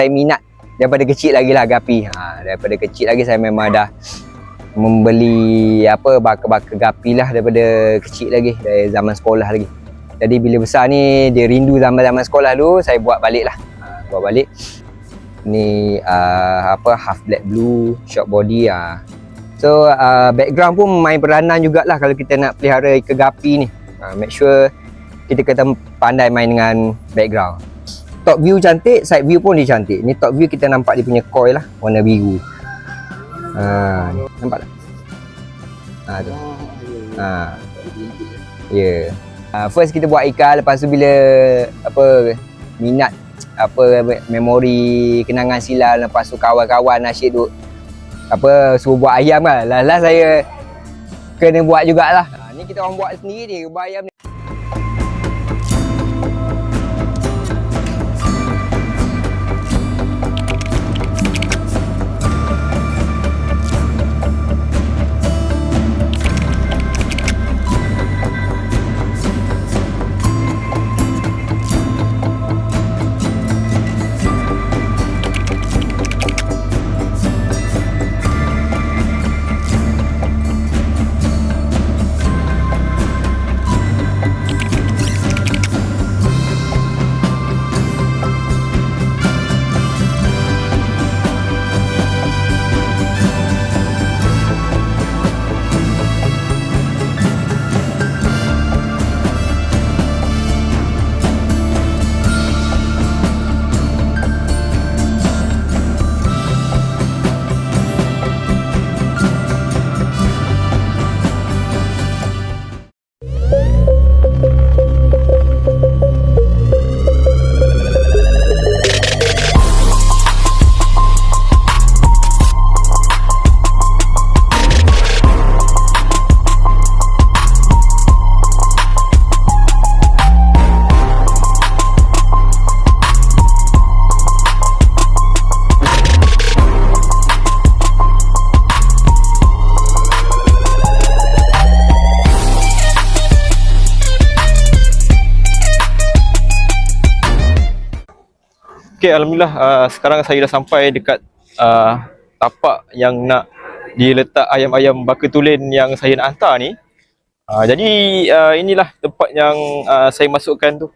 Saya minat daripada kecil lagi lah gapi. Daripada kecil lagi saya memang dah membeli baka-baka gapi lah daripada kecil lagi, dari zaman sekolah lagi. Jadi bila besar ni dia rindu zaman-zaman sekolah dulu, saya buat balik lah. Buat balik. Ni half black blue, short body. So background pun main peranan jugalah kalau kita nak pelihara ikan gapi ni. Make sure kita kena pandai main dengan background. Top view cantik, side view pun dia cantik. Ni top view kita nampak dia punya coil lah, warna biru. Nampak tak? Tu. Ya. First kita buat ikan, lepas tu bila minat memori kenangan silam, lepas tu kawan-kawan asyik duk suruh buat ayam kan. Last saya kena buat jugalah. Ni kita orang buat sendiri ni, rebah ayam ni. Okay, alhamdulillah sekarang saya dah sampai dekat tapak yang nak diletak ayam-ayam baka tulen yang saya nak hantar ni. Jadi inilah tempat yang saya masukkan tu.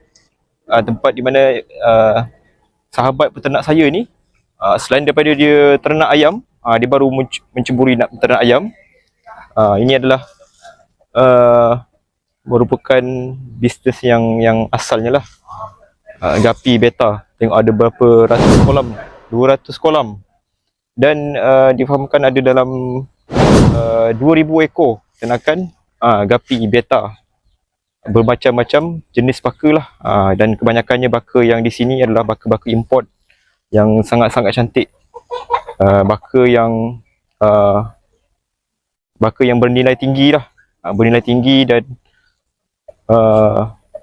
Tempat di mana sahabat peternak saya ni, selain daripada dia ternak ayam, dia baru menceburi nak ternak ayam. Ini adalah merupakan bisnes yang asalnya lah. Gapi beta. Tengok ada berapa ratus kolam, 200 kolam. Dan difahamkan ada dalam 2,000 ekor ternakan gapi beta. Bermacam-macam jenis baka lah. Dan kebanyakannya baka yang di sini adalah baka-baka import yang sangat-sangat cantik. Baka yang bernilai tinggi lah. Bernilai tinggi dan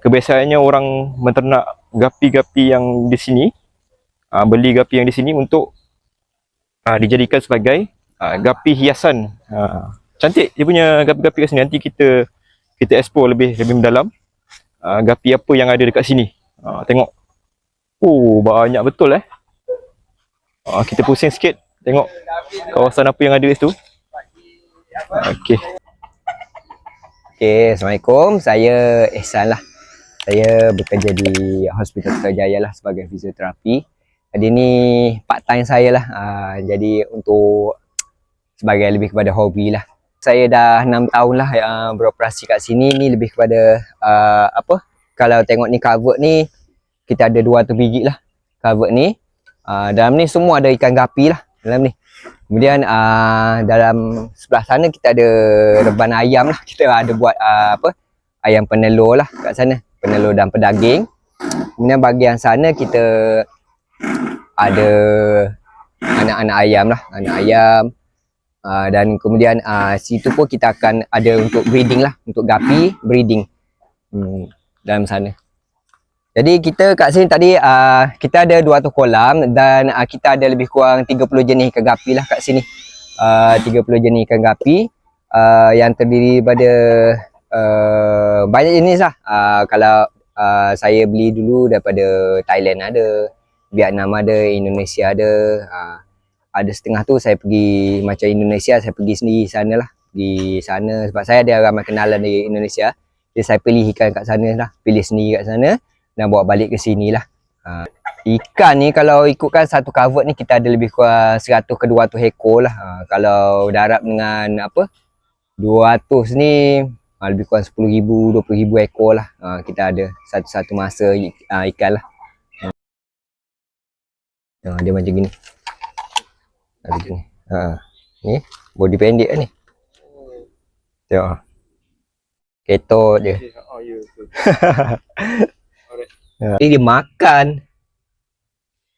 kebiasaannya orang menternak gapi-gapi yang di sini, beli gapi yang di sini untuk dijadikan sebagai gapi hiasan. Cantik dia punya gapi-gapi kat sini. Nanti kita explore lebih mendalam gapi apa yang ada dekat sini. Tengok. Banyak betul kita pusing sikit tengok kawasan apa yang ada kat situ. Okey. Assalamualaikum. Saya Ihsan lah. Saya bekerja di Hospital Putrajaya lah sebagai fisioterapi. Jadi ni part time saya lah. Jadi untuk sebagai lebih kepada hobi lah. Saya dah 6 tahun lah beroperasi kat sini. Ni lebih kepada kalau tengok ni cover ni, kita ada 200 biji lah cover ni. Dalam ni semua ada ikan gapi lah dalam ni. Kemudian dalam sebelah sana kita ada reban ayam lah. Kita ada buat ayam penelur lah kat sana. Penelur dan pedaging. Kemudian bahagian sana kita ada anak-anak ayam lah. Anak ayam. Dan kemudian situ pun kita akan ada untuk breeding lah. Untuk gapi breeding dalam sana. Jadi kita kat sini tadi kita ada 200 kolam dan kita ada lebih kurang 30 jenis ikan gapi lah kat sini. 30 jenis ikan gapi yang terdiri pada banyak jenis lah. Kalau saya beli dulu daripada Thailand ada, Vietnam ada, Indonesia ada. Ada setengah tu saya pergi macam Indonesia, saya pergi sendiri sana lah. Pergi sana sebab saya ada ramai kenalan di Indonesia. Jadi saya pilih ikan kat sana lah. Pilih sendiri kat sana dan bawa balik ke sini lah. Ikan ni kalau ikutkan satu cover ni kita ada lebih kurang 100 ke 200 ekor lah. Kalau darab dengan apa 200 ni lebih kurang 10,000, 20,000 ekor lah. Kita ada satu-satu masa ikan lah. Dia macam gini. Macam ni. Ni body pendek lah ni. Tengok. Ketot dia. Ni dia makan.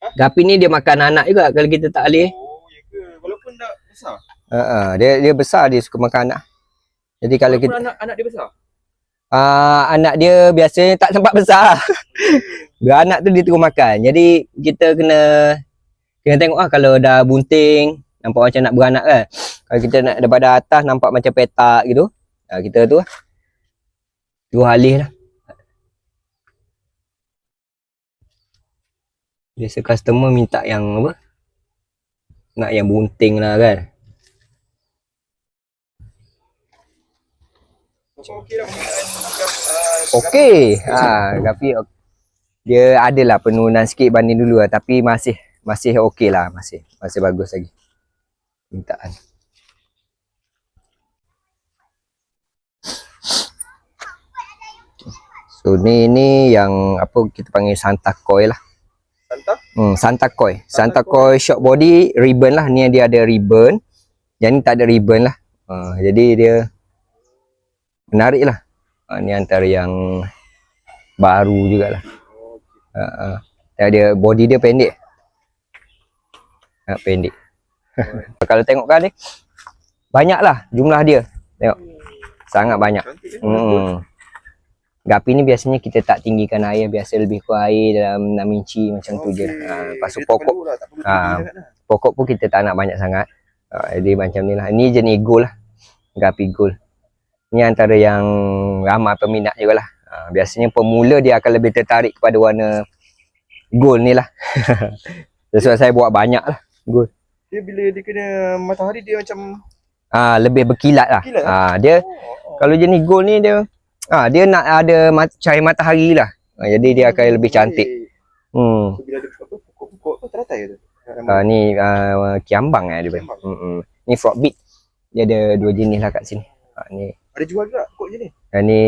Gapi ni dia makan anak juga kalau kita tak alih. Oh, ya ke? Walaupun dah besar. Dia besar, dia suka makan anak. Jadi kalau kita anak dia besar. anak dia biasanya tak sempat besar. Beranak tu dia terus makan. Jadi kita kena tengok lah kalau dah bunting, nampak macam nak beranak kan. Kalau kita nak daripada atas nampak macam petak gitu. Kita tu lah. Terus alih lah. Biasa customer minta yang apa? Nak yang bunting lah kan. Okey. Tapi dia adalah penurunan sikit banding dulu lah, tapi masih okey lah, masih bagus lagi permintaan. So ni yang apa kita panggil Santa Koi lah. Santa Koi short body ribbon lah. Ni dia ada ribbon. Yang ni tak ada ribbon lah. Jadi dia menarik lah. Ni antara yang baru jugalah. Dia body dia pendek. Pendek. Kalau tengokkan ni banyak lah jumlah dia. Tengok. Sangat banyak. Gapi ni biasanya kita tak tinggikan air, biasa lebih kurang air dalam 6 inci macam tu je. Lepas tu pokok pun kita tak nak banyak sangat. Jadi macam ni lah. Ni jenis gold lah. Gapi gold. Ni antara yang ramai peminat juga lah. Biasanya pemula dia akan lebih tertarik kepada warna gold ni lah. Sebab saya buat banyak lah gold. Dia bila dia kena matahari dia macam lebih berkilat lah. Dia kalau jenis gold ni dia nak ada cahaya matahari lah. Jadi dia akan lebih cantik. So, bila ada pokok-pokok tu teratai tu. Ni kiambang dia. Ni frog beak. Dia ada dua jenis lah kat sini. Ni ada jual juga pokok je ni. Ni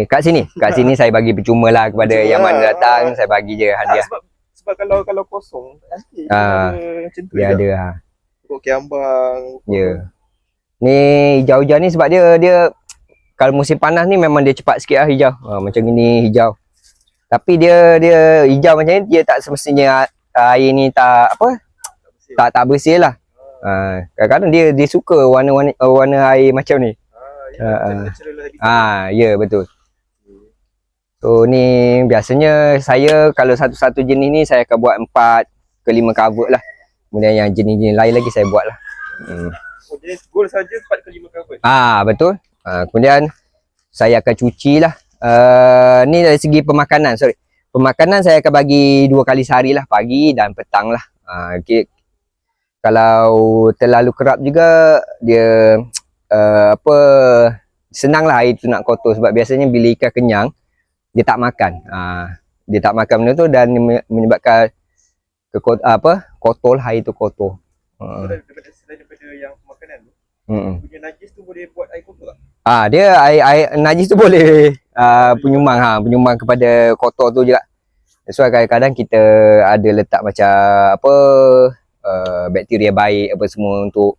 kat sini saya bagi percuma lah kepada yang mana datang, saya bagi je hadiah. Sebab kalau kosong nanti macam tu dia ada pokok kiambang. Ya. Ni hijau-hijau ni sebab dia kalau musim panas ni memang dia cepat sikit lah hijau. Macam ni hijau. Tapi dia hijau macam ni dia tak semestinya air ni tak bersih lah. Kadang-kadang dia suka warna air macam ni. Ya betul. So ni biasanya saya kalau satu-satu jenis ni saya akan buat 4 ke 5 cover lah. Kemudian yang jenis-jenis lain lagi saya buat lah. Jenis gold saja 4 ke 5 cover. Betul. Kemudian saya akan cuci lah. Ni dari segi pemakanan, pemakanan saya akan bagi 2 kali sehari lah, pagi dan petang lah. Kalau terlalu kerap juga dia senang lah air tu nak kotor. Sebab biasanya bila ikan kenyang dia tak makan. Dia tak makan benda tu dan menyebabkan kotor lah, air tu kotor. Daripada yang makanan tu punya najis tu boleh buat air kotor tak? Dia air najis tu boleh penyumbang kepada kotor tu juga. So kadang-kadang kita ada letak macam bakteria baik apa semua untuk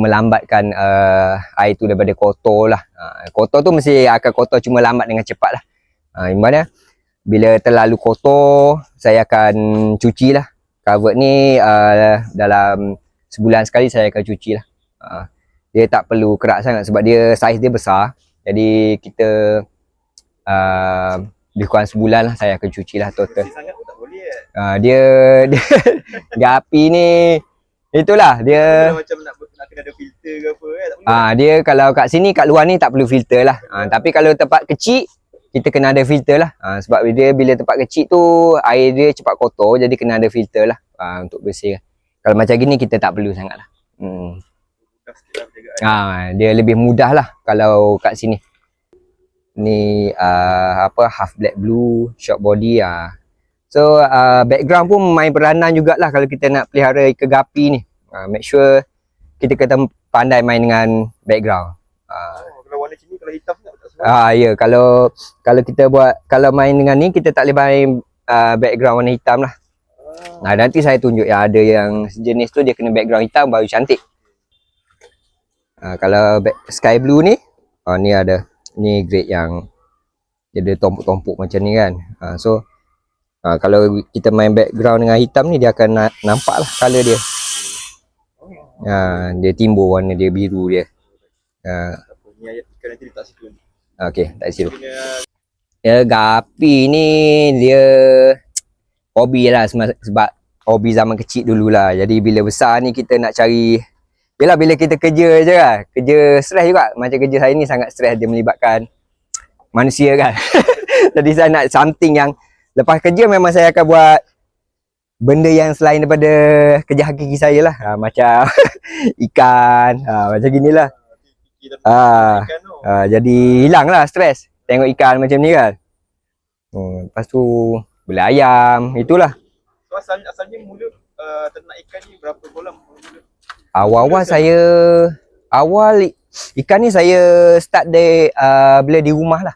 melambatkan air tu daripada kotor lah. Kotor tu mesti akan kotor, cuma lambat dengan cepat lah. Gimana bila terlalu kotor saya akan cuci lah. Cover ni dalam sebulan sekali saya akan cuci lah. Dia tak perlu kerak sangat sebab dia saiz dia besar. Jadi kita lebih kurang sebulan lah saya akan cuci lah total. Sangat pun tak boleh dia gapi ni itulah dia macam nak kena ada filter ke apa tak boleh. Dia kalau kat sini kat luar ni tak perlu filter lah. Tapi kalau tempat kecil kita kena ada filter lah. Sebab dia bila tempat kecil tu air dia cepat kotor, jadi kena ada filter lah untuk bersih. Kalau macam gini kita tak perlu sangat lah. Dia lebih mudah lah kalau kat sini. Ni half black blue, short body. So background pun main peranan jugalah kalau kita nak pelihara ikan gapi ni. Make sure kita kena pandai main dengan background. Kalau warna sini, kalau hitam tak sebab. Ya, kalau kita kalau main dengan ni kita tak boleh main background warna hitam lah. Nanti saya tunjuk yang ada yang jenis tu dia kena background hitam baru cantik. Kalau sky blue ni, ni ada. Ni grade yang dia ada tompuk-tompuk macam ni kan. So kalau kita main background dengan hitam ni dia akan nampak lah colour dia. Dia timbul warna dia biru dia. Ni ayat ikan nanti letak situ. Okey, tak situ. Ya, gapi ni dia hobi lah sebab hobi zaman kecil dululah. Jadi bila besar ni kita nak cari, yelah bila kita kerja je kan, kerja stres juga. Macam kerja saya ni sangat stres, dia melibatkan manusia kan. Jadi saya nak something yang lepas kerja memang saya akan buat benda yang selain daripada kerja hakiki saya lah. Macam ikan, macam gini lah. Jadi hilang lah stres tengok ikan macam ni kan. Lepas tu beli ayam, itulah. So asalnya mula ternak ikan ni berapa kolam? Awal-awal saya ikan ni saya start dari bila di rumah lah.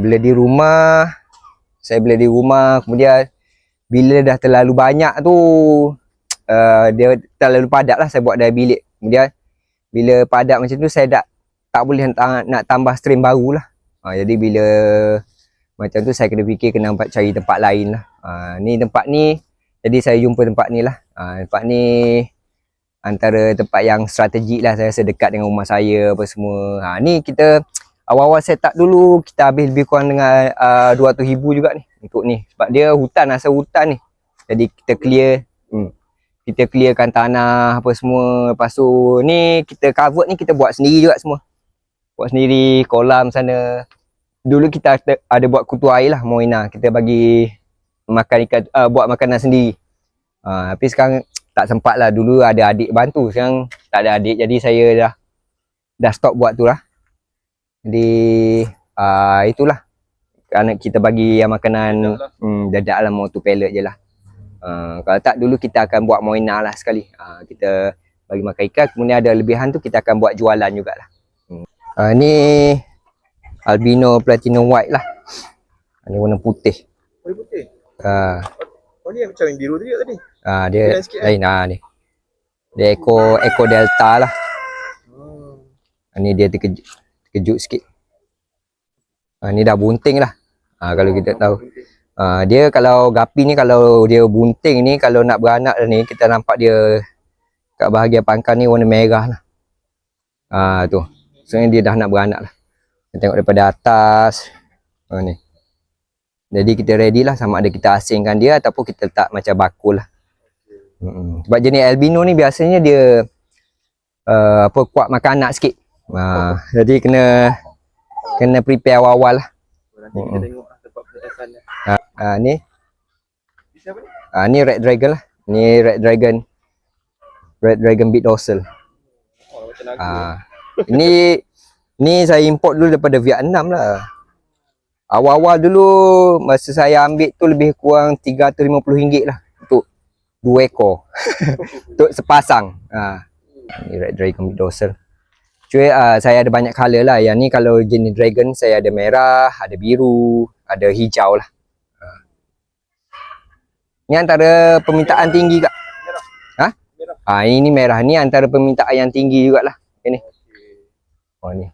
Bila di rumah saya bela di rumah, kemudian bila dah terlalu banyak tu dia terlalu padat lah, saya buat dari bilik. Kemudian bila padat macam tu saya tak boleh nak tambah stream baru lah. Jadi bila macam tu saya kena fikir kena cari tempat lain lah. Ni tempat ni, jadi saya jumpa tempat ni lah. Tempat ni antara tempat yang strategik lah, saya rasa dekat dengan rumah saya apa semua. Ni kita awal-awal set up dulu kita habis lebih kurang dengan 200,000 juga ni untuk ni. Sebab dia hutan, asal hutan ni. Jadi kita kita clearkan tanah apa semua. Lepas tu ni kita cover ni kita buat sendiri juga semua. Buat sendiri kolam sana. Dulu kita ada buat kutu air lah, Moina. Kita bagi makan ikan, buat makanan sendiri. Tapi sekarang tak sempat lah. Dulu ada adik bantu, sekarang tak ada adik. Jadi saya dah stop buat tu lah. Jadi itulah. Kerana kita bagi yang makanan dadak lah, mau tu pellet je lah. Kalau tak dulu kita akan buat Moina lah sekali. Kita bagi makan ikan, kemudian ada lebihan tu kita akan buat jualan jugalah. Ni albino platinum white lah. Ni warna putih. Warna putih? Oh ni yang macam yang biru tu tadi? Dia lain ni. Dia Eco Delta lah. Ni dia terkejut sikit. Ni dah bunting lah. Kalau kita tahu. Dia kalau gapi ni, kalau dia bunting ni, kalau nak beranak ni, kita nampak dia kat bahagian pangkal ni warna merah lah. Tu. Sebenarnya dia dah nak beranak lah. Kita tengok daripada atas. Ni. Jadi kita ready lah, sama ada kita asingkan dia ataupun kita letak macam bakul lah. Sebab jenis albino ni biasanya dia kuat makan anak sikit. Jadi kena prepare awal-awal lah. Nanti kita tengok tempat perhiasan dia. Ni. Siapa ni? Ni Red Dragon lah. Ni Red Dragon Beat Dorsal. Macam naga. Ni saya import dulu daripada Vietnam lah. Awal-awal dulu masa saya ambil tu lebih kurang RM350 lah untuk 2 ekor. Untuk sepasang. Ni Red Dragon Beat Dorsal. Cuy, saya ada banyak color lah. Yang ni kalau jenis dragon saya ada merah, ada biru, ada hijau lah. Ni antara permintaan tinggi kak. Merah. Ini merah. Ni antara permintaan yang tinggi jugalah. Ini. Oh ni.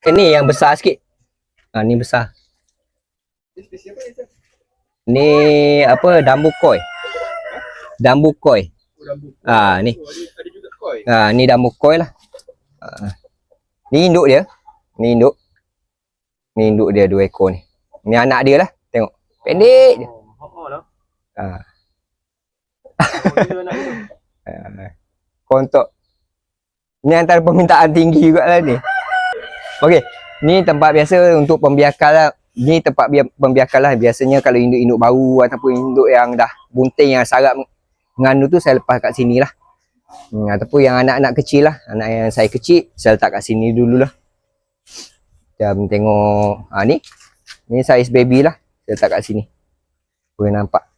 Ini yang besar sikit. Ni besar. Ni apa? Dambu koi. Dambu koi. Ni. Ada juga koi. Ni dambu koi lah. Ni induk dia. Ni induk. Ni induk dia 2 ekor ni. Ni anak dia lah. Tengok. Pendek je. Kontok. Ni antara permintaan tinggi juga lah ni. Okey. Ni tempat biasa untuk pembiakan lah. Ni tempat pembiakan lah. Biasanya kalau induk-induk baru ataupun induk yang dah bunting yang sarap mengandung tu saya lepas kat sini lah. Ataupun yang anak-anak kecil lah. Anak yang saya kecil, saya letak kat sini dulu lah. Jom tengok. Ni. Ni saiz baby lah. Saya letak kat sini. Boleh nampak.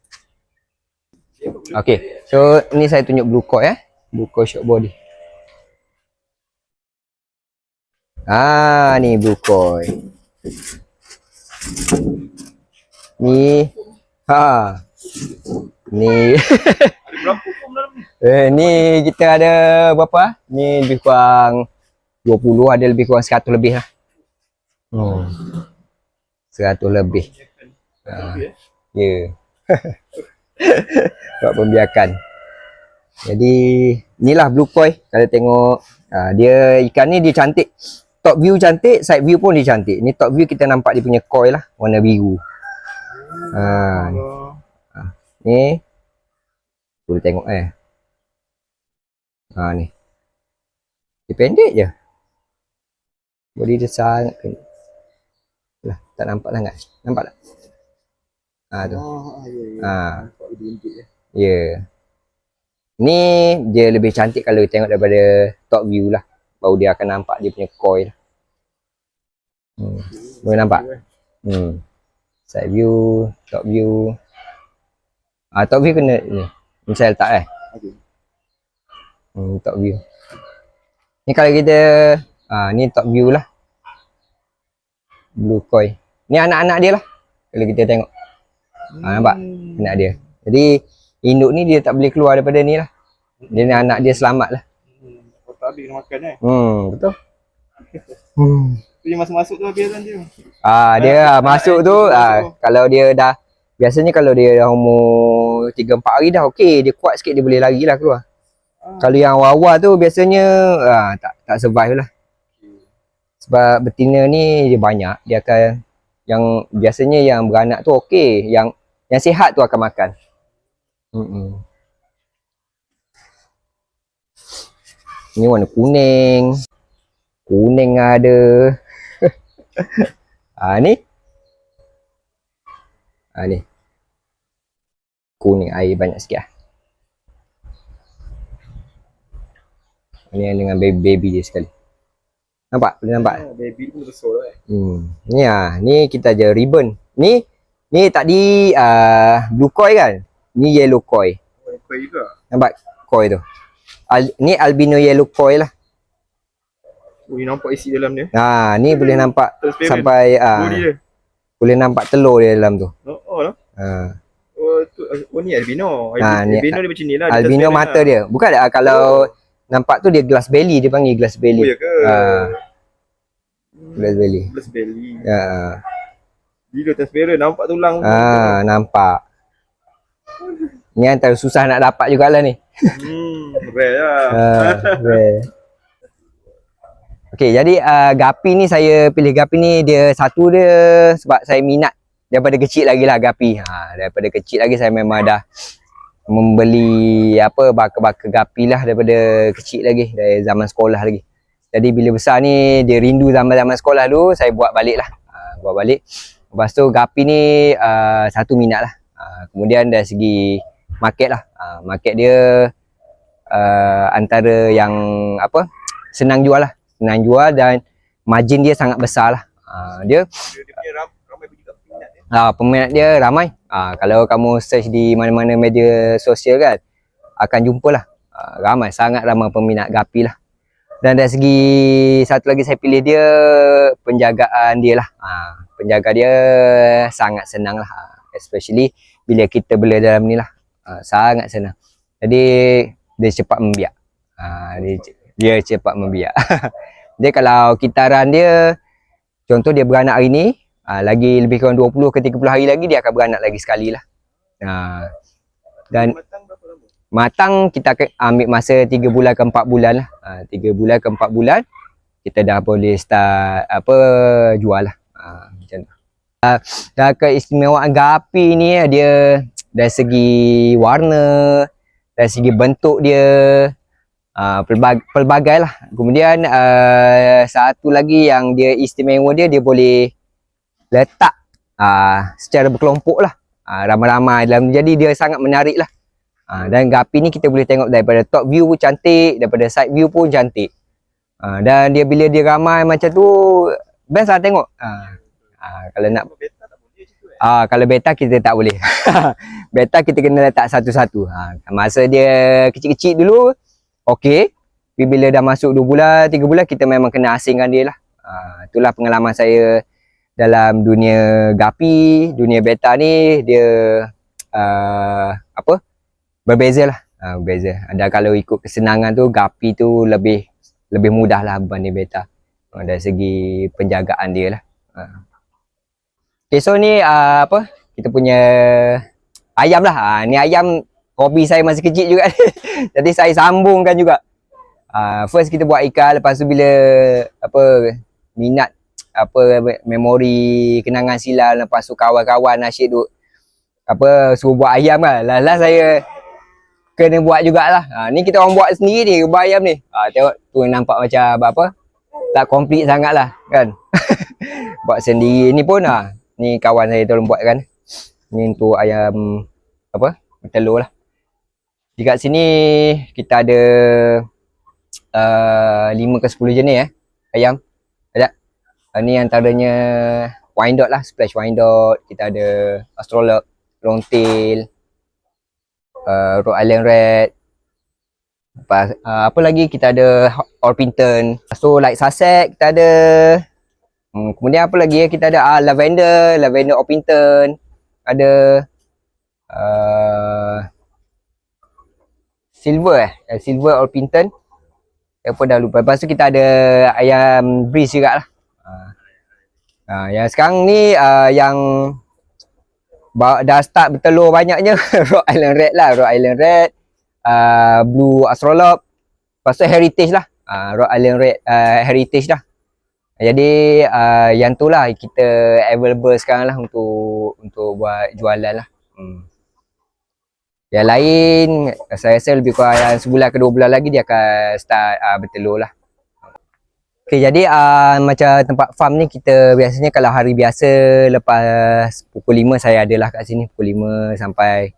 Okay. So, ni saya tunjuk blue koi Blue koi short body. Ni blue koi. Ni. Ni. Ni kita ada berapa? Ni lebih kurang 20, ada lebih kurang 100 lebih lah. 100 lebih. Ya. Buat pembiakan. Jadi inilah blue koi. Kalau tengok dia ikan ni dia cantik. Top view cantik, side view pun dia cantik. Ni top view kita nampak dia punya koi lah, warna biru. Ni boleh tengok ni. Dia pendek je. Body dia sangat pendek. Lah, tak nampak sangat. Nampak tak? Tu. Ya. Ni dia lebih cantik kalau tengok daripada top view lah. Baru dia akan nampak dia punya koi lah. Boleh nampak? Side view, top view. Top view kena ni. Ni saya letak top view. Ni kalau kita ni top view lah. Blue koi. Ni anak-anak dia lah. Kalau kita tengok. Nampak? Anak dia. Jadi induk ni dia tak boleh keluar daripada ni lah. Dia ni anak dia selamat lah. Tak habis makan Betul. Dia masuk-masuk tu habis dia. Dia masuk tu kalau dia dah biasanya kalau dia dah umur 3-4 hari dah okey, dia kuat sikit dia boleh lari lah keluar. Kalau yang awal tu biasanya tak survive lah. Sebab betina ni dia banyak, dia akan yang biasanya yang beranak tu okey, yang sihat tu akan makan. Ni warna kuning. Kuning ada. Ni. Ni. Kuning air banyak sikit lah. Ni yang dengan baby dia sekali. Nampak? Boleh nampak? Baby pun besar lah. Ni ni kita aja ribbon. Ni tadi blue koi kan? Ni yellow koi. Koi juga. Nampak koi tu? Ni albino yellow koi lah. Ni nampak isi dalam dia. Ni boleh nampak sampai boleh nampak telur dia dalam tu. Lah. Ni albino. Ni, albino dia macam ni lah. Albino mata lah. Dia. Bukan kalau nampak tu dia glass belly, dia panggil glass belly. Ya ke? Glass belly. Glass belly. Bila transparent nampak tulang. Nampak. Ni antara susah nak dapat jugalah ni. Rare lah. Rare. Okey, jadi gapi ni saya pilih gapi ni dia satu dia sebab saya minat daripada kecil lagi lah gapi. Daripada kecil lagi saya memang dah membeli baka-baka gapi lah daripada kecil lagi, dari zaman sekolah lagi. Jadi bila besar ni dia rindu zaman-zaman sekolah dulu, saya buat balik lah. Buat balik. Lepas tu gapi ni satu minat lah. Kemudian dari segi market lah. Market dia antara yang senang jual lah. Senang jual dan margin dia sangat besar lah. Dia ramai juga peminat dia. Peminat dia ramai. Kalau kamu search di mana-mana media sosial kan, akan jumpa lah. Ramai, sangat ramai peminat gapi lah. Dan dari segi satu lagi saya pilih dia penjagaan dia lah. Penjaga dia sangat senang lah. Especially bila kita bela dalam ni lah. Sangat senang. Jadi dia cepat membiak. Dia cepat membiak. Dia kalau kitaran dia, contoh dia beranak hari ni, lagi lebih kurang 20 ke 30 hari lagi dia akan beranak lagi sekali lah. Dan matang kita akan ambil masa 3 bulan ke 4 bulan lah. 3 bulan ke 4 bulan kita dah boleh start jual lah. Macam tu. Dan keistimewaan gapi ni dia dari segi warna, dari segi bentuk dia, pelbagai lah. Kemudian satu lagi yang dia istimewa dia boleh letak secara berkelompok lah, ramai-ramai dalam, jadi dia sangat menarik lah. Dan gapi ni kita boleh tengok daripada top view pun cantik, daripada side view pun cantik. Dan dia bila dia ramai macam tu best lah tengok. Kalau nak kalau beta kita tak boleh. Beta kita kena letak satu-satu. Masa dia kecil-kecil dulu okey. Tapi bila dah masuk 2 bulan, 3 bulan kita memang kena asingkan dia lah. Itulah pengalaman saya dalam dunia gapi, dunia beta ni dia berbeza lah. Berbeza. Dan kalau ikut kesenangan tu gapi tu lebih mudah lah berbanding beta. Dari segi penjagaan dia lah. Okay, so ni kita punya ayam lah. Ni ayam hobi saya masa kecil juga. Jadi saya sambungkan juga. First kita buat ikan, lepas tu bila minat memori kenangan silam, lepas tu kawan-kawan asyik duk suruh buat ayam lah. Last saya kena buat jugalah. Ni kita orang buat sendiri ni, buat ayam ni. Tengok tu nampak macam tak komplit sangat lah kan. Buat sendiri ni pun ni kawan saya tolong buat kan. Ni untuk ayam telur lah. Di kat sini kita ada 5 ke 10 jenis ayam. Ada. Ni antaranya Wyandotte lah, Splash Wyandotte. Kita ada Australorp, Longtail, Rhode Island Red. Lepas, apa lagi kita ada Orpington. So like Sussex kita ada. Kemudian apa lagi kita ada Lavender Orpington. Ada Silver Orpington. Apa dah lupa. Lepas tu kita ada ayam Breeze juga lah. Yang sekarang ni yang dah start bertelur banyaknya Rhode Island Red lah. Rhode Island Red, Blue Australorp. Lepas tu Heritage lah. Rhode Island Red Heritage lah. Jadi yang tu lah kita available sekarang lah untuk buat jualan lah. Yang lain saya rasa lebih kurang sebulan ke 2 bulan lagi dia akan start bertelur lah. Okay, jadi macam tempat farm ni kita biasanya kalau hari biasa lepas pukul 5 saya adalah kat sini, pukul 5 sampai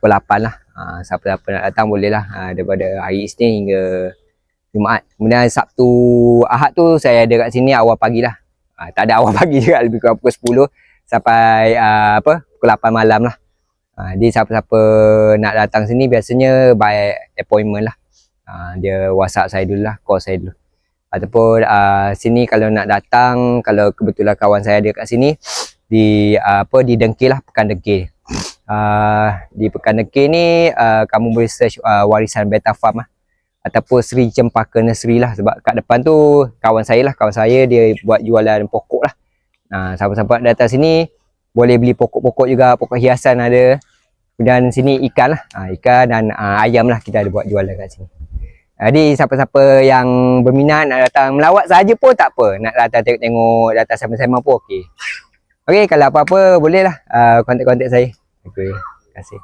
pukul 8 lah. Siapa-siapa nak datang boleh lah, daripada hari Isnin hingga Jumaat. Kemudian Sabtu Ahad tu saya ada kat sini awal pagi lah. Tak ada awal pagi juga, lebih kurang pukul 10 sampai pukul 8 malam lah. Jadi siapa-siapa nak datang sini biasanya by appointment lah. Dia WhatsApp saya dulu lah, call saya dulu. Ataupun sini kalau nak datang, kalau kebetulan kawan saya ada kat sini di Dengkil lah, Pekan Dengkil. Di Pekan Dengkil ni kamu boleh search Warisan Beta Farm lah, ataupun Sri Cempaka Nursery lah. Sebab kat depan tu kawan saya dia buat jualan pokok lah. Siapa-siapa datang sini boleh beli pokok-pokok juga, pokok hiasan ada. Kemudian sini ikan lah, ikan dan ayam lah kita ada buat jualan kat sini. Jadi siapa-siapa yang berminat nak datang melawat saja pun tak apa, nak datang tengok-tengok, datang sama-sama pun okey. Okey, kalau apa-apa boleh lah kontak-kontak saya. Okey, terima kasih.